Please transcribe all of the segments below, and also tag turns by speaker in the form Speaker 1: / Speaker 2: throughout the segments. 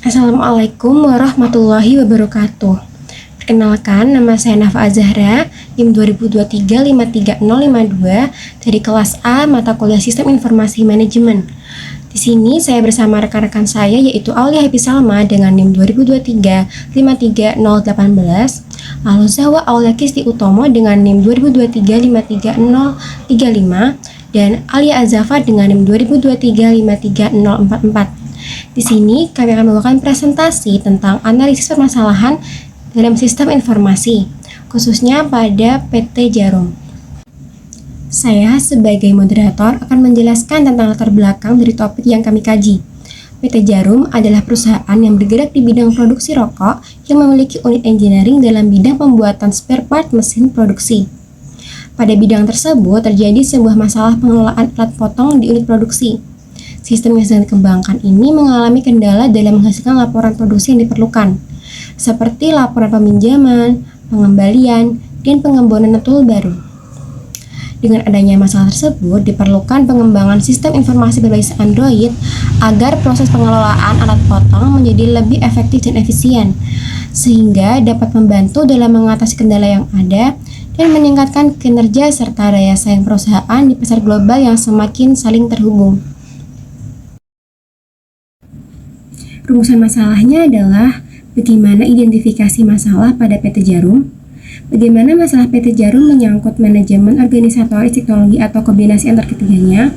Speaker 1: Assalamualaikum warahmatullahi wabarakatuh. Perkenalkan, nama saya Nafa Azahra, NIM 2023-53052 dari kelas A mata kuliah Sistem Informasi Manajemen. Di sini saya bersama rekan-rekan saya yaitu Aulia Happy Salma dengan NIM 2023-53018, lalu Zahwa Aulia Kisti Utomo dengan NIM 2023-53035 dan Alia Azafa dengan NIM 2023-53044. Di sini kami akan melakukan presentasi tentang analisis permasalahan dalam sistem informasi, khususnya pada PT Djarum. Saya sebagai moderator akan menjelaskan tentang latar belakang dari topik yang kami kaji. PT Djarum adalah perusahaan yang bergerak di bidang produksi rokok yang memiliki unit engineering dalam bidang pembuatan spare part mesin produksi. Pada bidang tersebut terjadi sebuah masalah pengelolaan alat potong di unit produksi. Sistem yang sedang dikembangkan ini mengalami kendala dalam menghasilkan laporan produksi yang diperlukan, seperti laporan peminjaman, pengembalian, dan pengembangan tool baru. Dengan adanya masalah tersebut, diperlukan pengembangan sistem informasi berbasis Android agar proses pengelolaan alat potong menjadi lebih efektif dan efisien, sehingga dapat membantu dalam mengatasi kendala yang ada dan meningkatkan kinerja serta daya saing perusahaan di pasar global yang semakin saling terhubung. Rumusan masalahnya adalah bagaimana identifikasi masalah pada PT Djarum, bagaimana masalah PT Djarum menyangkut manajemen organisatoris teknologi atau kombinasi antar ketiganya,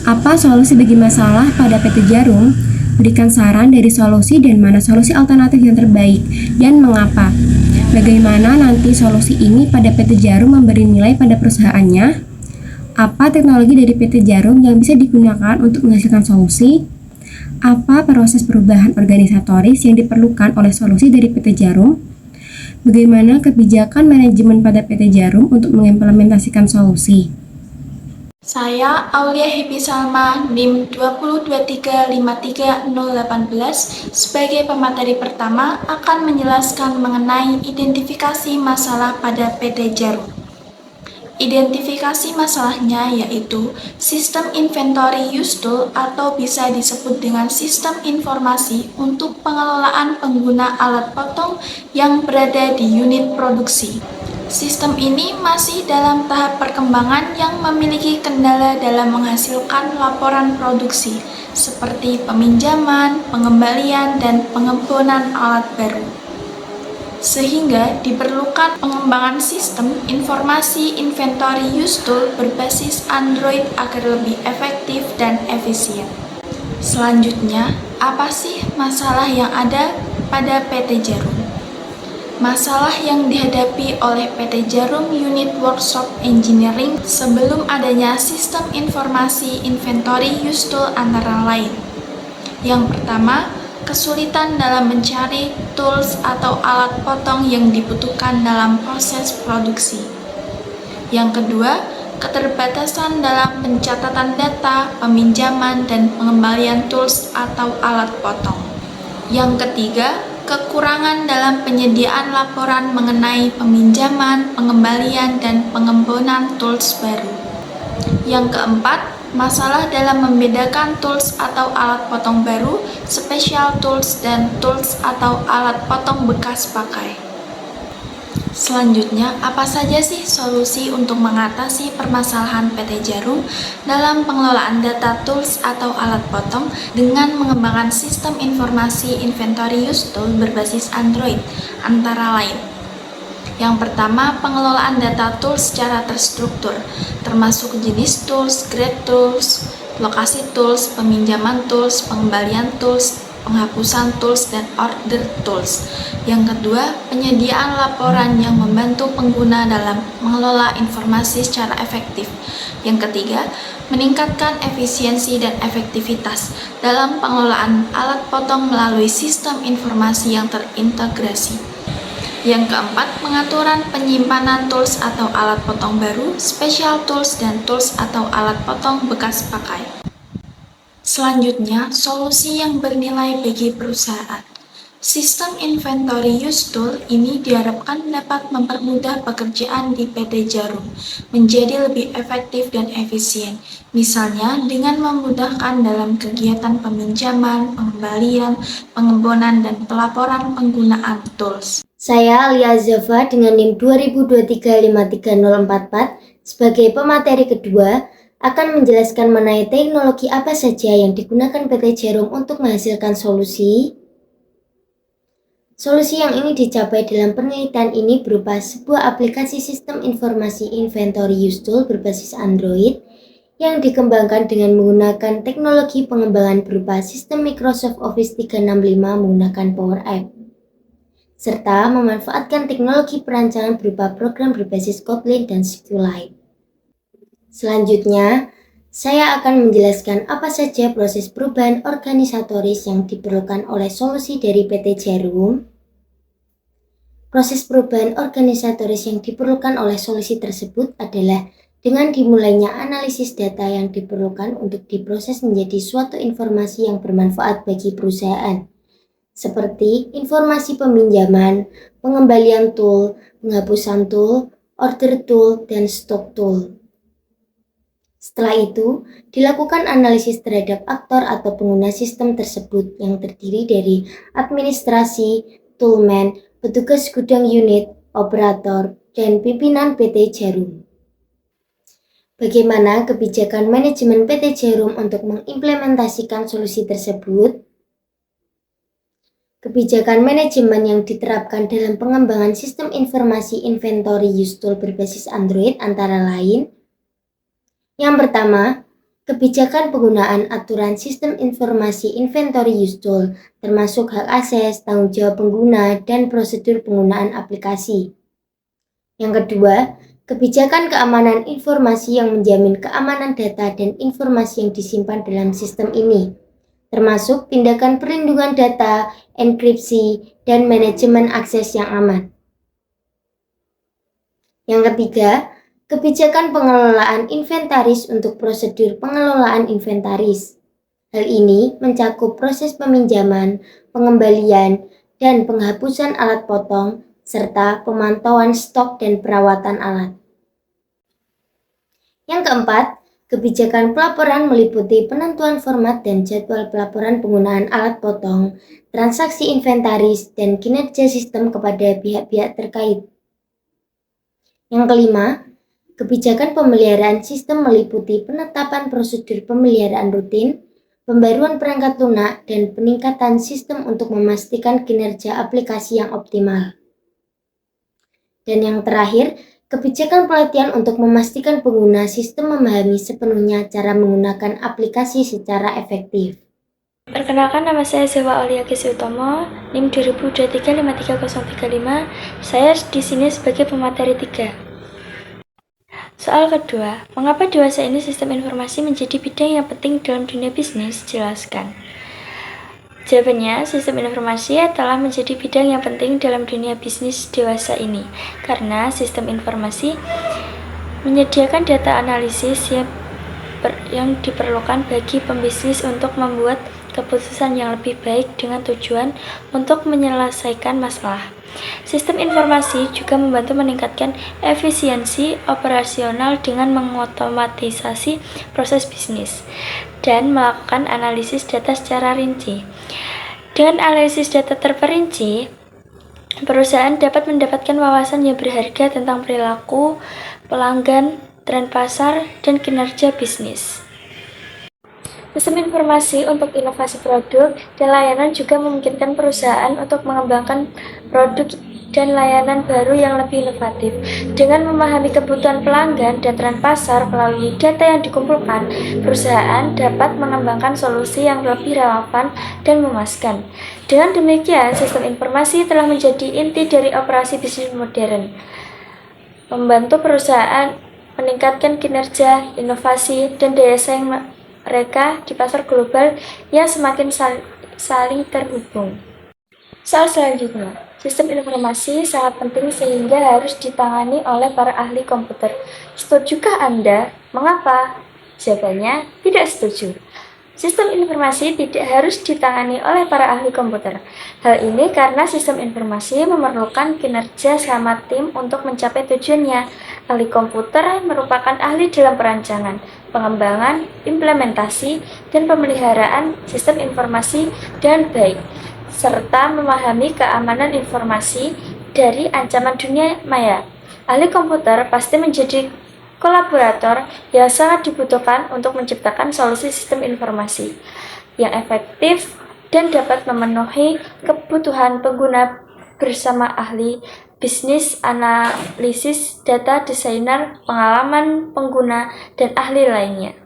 Speaker 1: apa solusi bagi masalah pada PT Djarum, berikan saran dari solusi dan mana solusi alternatif yang terbaik, dan mengapa. Bagaimana nanti solusi ini pada PT Djarum memberi nilai pada perusahaannya, apa teknologi dari PT Djarum yang bisa digunakan untuk menghasilkan solusi, apa proses perubahan organisatoris yang diperlukan oleh solusi dari PT Djarum, bagaimana kebijakan manajemen pada PT Djarum untuk mengimplementasikan solusi.
Speaker 2: Saya Aulia Happy Salma, NIM 2023-53018, sebagai pemateri pertama akan menjelaskan mengenai identifikasi masalah pada PT Djarum. Identifikasi masalahnya yaitu sistem inventory use tool atau bisa disebut dengan sistem informasi untuk pengelolaan pengguna alat potong yang berada di unit produksi. Sistem ini masih dalam tahap perkembangan yang memiliki kendala dalam menghasilkan laporan produksi seperti peminjaman, pengembalian, dan pengembangan alat baru. Sehingga diperlukan pengembangan sistem informasi inventory use tool berbasis Android agar lebih efektif dan efisien. Selanjutnya, apa sih masalah yang ada pada PT Djarum? Masalah yang dihadapi oleh PT Djarum Unit Workshop Engineering sebelum adanya sistem informasi inventory use tool antara lain. Yang pertama, kesulitan dalam mencari tools atau alat potong yang dibutuhkan dalam proses produksi. Yang kedua, keterbatasan dalam pencatatan data, peminjaman, dan pengembalian tools atau alat potong. Yang ketiga, kekurangan dalam penyediaan laporan mengenai peminjaman, pengembalian, dan pengembangan tools baru. Yang keempat, masalah dalam membedakan tools atau alat potong baru, special tools, dan tools atau alat potong bekas pakai. Selanjutnya, apa saja sih solusi untuk mengatasi permasalahan PT Djarum dalam pengelolaan data tools atau alat potong dengan mengembangkan sistem informasi inventory use tool berbasis Android, antara lain. Yang pertama, pengelolaan data tools secara terstruktur, termasuk jenis tools, grade tools, lokasi tools, peminjaman tools, pengembalian tools, penghapusan tools, dan order tools. Yang kedua, penyediaan laporan yang membantu pengguna dalam mengelola informasi secara efektif. Yang ketiga, meningkatkan efisiensi dan efektivitas dalam pengelolaan alat potong melalui sistem informasi yang terintegrasi. Yang keempat, pengaturan penyimpanan tools atau alat potong baru, special tools, dan tools atau alat potong bekas pakai. Selanjutnya, solusi yang bernilai bagi perusahaan. Sistem inventory use tool ini diharapkan dapat mempermudah pekerjaan di PT Jarum menjadi lebih efektif dan efisien. Misalnya dengan memudahkan dalam kegiatan peminjaman, pengembalian, pengebonan, dan pelaporan penggunaan tools.
Speaker 3: Saya Alia Zaffa dengan NIM 2023-53044 sebagai pemateri kedua akan menjelaskan mengenai teknologi apa saja yang digunakan PT Jarum untuk menghasilkan solusi. Solusi yang ingin dicapai dalam penelitian ini berupa sebuah aplikasi sistem informasi inventory use tool berbasis Android yang dikembangkan dengan menggunakan teknologi pengembangan berupa sistem Microsoft Office 365 menggunakan Power App, serta memanfaatkan teknologi perancangan berupa program berbasis Kotlin dan SQLite. Selanjutnya, saya akan menjelaskan apa saja proses perubahan organisatoris yang diperlukan oleh solusi dari PT Jarum. Proses perubahan organisatoris yang diperlukan oleh solusi tersebut adalah dengan dimulainya analisis data yang diperlukan untuk diproses menjadi suatu informasi yang bermanfaat bagi perusahaan, seperti informasi peminjaman, pengembalian tool, penghapusan tool, order tool, dan stok tool. Setelah itu, dilakukan analisis terhadap aktor atau pengguna sistem tersebut yang terdiri dari administrasi, toolman, petugas gudang unit, operator, dan pimpinan PT Jarum. Bagaimana kebijakan manajemen PT Jarum untuk mengimplementasikan solusi tersebut? Kebijakan manajemen yang diterapkan dalam pengembangan sistem informasi inventory use tool berbasis Android antara lain: yang pertama, kebijakan penggunaan aturan sistem informasi inventory use tool, termasuk hak akses, tanggung jawab pengguna, dan prosedur penggunaan aplikasi. Yang kedua, kebijakan keamanan informasi yang menjamin keamanan data dan informasi yang disimpan dalam sistem ini, termasuk tindakan perlindungan data, enkripsi, dan manajemen akses yang aman. Yang ketiga, kebijakan pengelolaan inventaris untuk prosedur pengelolaan inventaris. Hal ini mencakup proses peminjaman, pengembalian, dan penghapusan alat potong, serta pemantauan stok dan perawatan alat. Yang keempat, kebijakan pelaporan meliputi penentuan format dan jadwal pelaporan penggunaan alat potong, transaksi inventaris, dan kinerja sistem kepada pihak-pihak terkait. Yang kelima, kebijakan pemeliharaan sistem meliputi penetapan prosedur pemeliharaan rutin, pembaruan perangkat lunak, dan peningkatan sistem untuk memastikan kinerja aplikasi yang optimal. Dan yang terakhir, kebijakan pelatihan untuk memastikan pengguna sistem memahami sepenuhnya cara menggunakan aplikasi secara efektif.
Speaker 4: Perkenalkan, nama saya Zewa Aulia Gesiutomo, NIM 2023-53035. Saya di sini sebagai pemateri 3. Soal kedua, mengapa dewasa ini sistem informasi menjadi bidang yang penting dalam dunia bisnis? Jelaskan. Jawabannya, sistem informasi telah menjadi bidang yang penting dalam dunia bisnis dewasa ini, karena sistem informasi menyediakan data analisis yang diperlukan bagi pembisnis untuk membuat keputusan yang lebih baik dengan tujuan untuk menyelesaikan masalah. Sistem informasi juga membantu meningkatkan efisiensi operasional dengan mengotomatisasi proses bisnis dan melakukan analisis data secara rinci. Dengan analisis data terperinci, perusahaan dapat mendapatkan wawasan yang berharga tentang perilaku pelanggan, tren pasar, dan kinerja bisnis. Sistem informasi untuk inovasi produk dan layanan juga memungkinkan perusahaan untuk mengembangkan produk dan layanan baru yang lebih inovatif. Dengan memahami kebutuhan pelanggan dan tren pasar melalui data yang dikumpulkan, perusahaan dapat mengembangkan solusi yang lebih relevan dan memuaskan. Dengan demikian, sistem informasi telah menjadi inti dari operasi bisnis modern, membantu perusahaan meningkatkan kinerja, inovasi, dan daya saing mereka di pasar global yang semakin saling terhubung. Soal selanjutnya, sistem informasi sangat penting sehingga harus ditangani oleh para ahli komputer. Setujukah Anda? Mengapa? Jawabannya, tidak setuju. Sistem informasi tidak harus ditangani oleh para ahli komputer. Hal ini karena sistem informasi memerlukan kinerja sama tim untuk mencapai tujuannya. Ahli komputer merupakan ahli dalam perancangan, pengembangan, implementasi, dan pemeliharaan sistem informasi dengan baik, serta memahami keamanan informasi dari ancaman dunia maya. Ahli komputer pasti menjadi kolaborator yang sangat dibutuhkan untuk menciptakan solusi sistem informasi yang efektif dan dapat memenuhi kebutuhan pengguna bersama ahli bisnis, analisis, data desainer, pengalaman pengguna, dan ahli lainnya.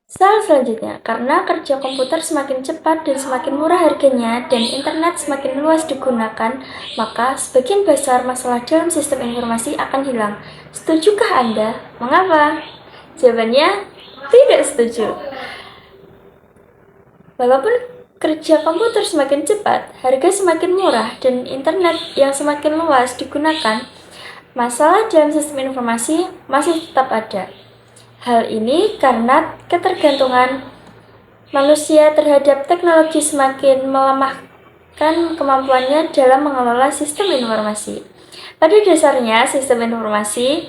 Speaker 4: Selanjutnya, karena kerja komputer semakin cepat dan semakin murah harganya dan internet semakin luas digunakan, maka sebagian besar masalah dalam sistem informasi akan hilang. Setujukah Anda? Mengapa? Jawabannya, tidak setuju. Walaupun kerja komputer semakin cepat, harga semakin murah, dan internet yang semakin luas digunakan, masalah dalam sistem informasi masih tetap ada. Hal ini karena ketergantungan manusia terhadap teknologi semakin melemahkan kemampuannya dalam mengelola sistem informasi. Pada dasarnya, sistem informasi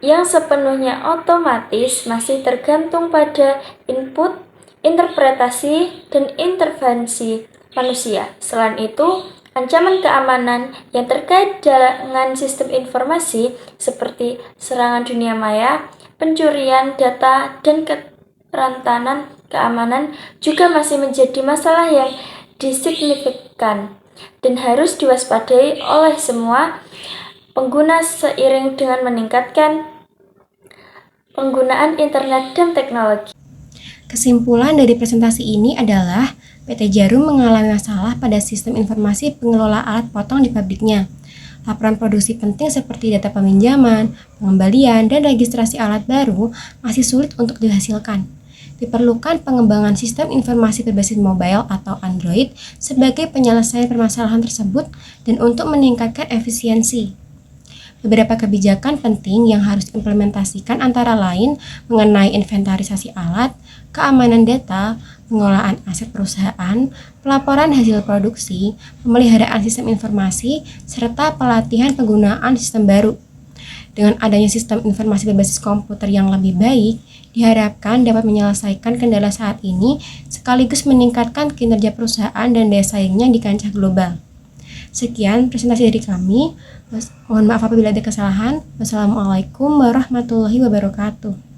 Speaker 4: yang sepenuhnya otomatis masih tergantung pada input, interpretasi, dan intervensi manusia. Selain itu, ancaman keamanan yang terkait dengan sistem informasi seperti serangan dunia maya, pencurian data, dan kerentanan keamanan juga masih menjadi masalah yang signifikan dan harus diwaspadai oleh semua pengguna seiring dengan meningkatkan penggunaan internet dan teknologi.
Speaker 1: Kesimpulan dari presentasi ini adalah PT Djarum mengalami masalah pada sistem informasi pengelola alat potong di pabriknya. Laporan produksi penting seperti data peminjaman, pengembalian, dan registrasi alat baru masih sulit untuk dihasilkan. Diperlukan pengembangan sistem informasi berbasis mobile atau Android sebagai penyelesaian permasalahan tersebut dan untuk meningkatkan efisiensi. Beberapa kebijakan penting yang harus diimplementasikan antara lain mengenai inventarisasi alat, keamanan data, pengelolaan aset perusahaan, pelaporan hasil produksi, pemeliharaan sistem informasi, serta pelatihan penggunaan sistem baru. Dengan adanya sistem informasi berbasis komputer yang lebih baik, diharapkan dapat menyelesaikan kendala saat ini sekaligus meningkatkan kinerja perusahaan dan daya saingnya di kancah global. Sekian presentasi dari kami. Mohon maaf apabila ada kesalahan. Wassalamualaikum warahmatullahi wabarakatuh.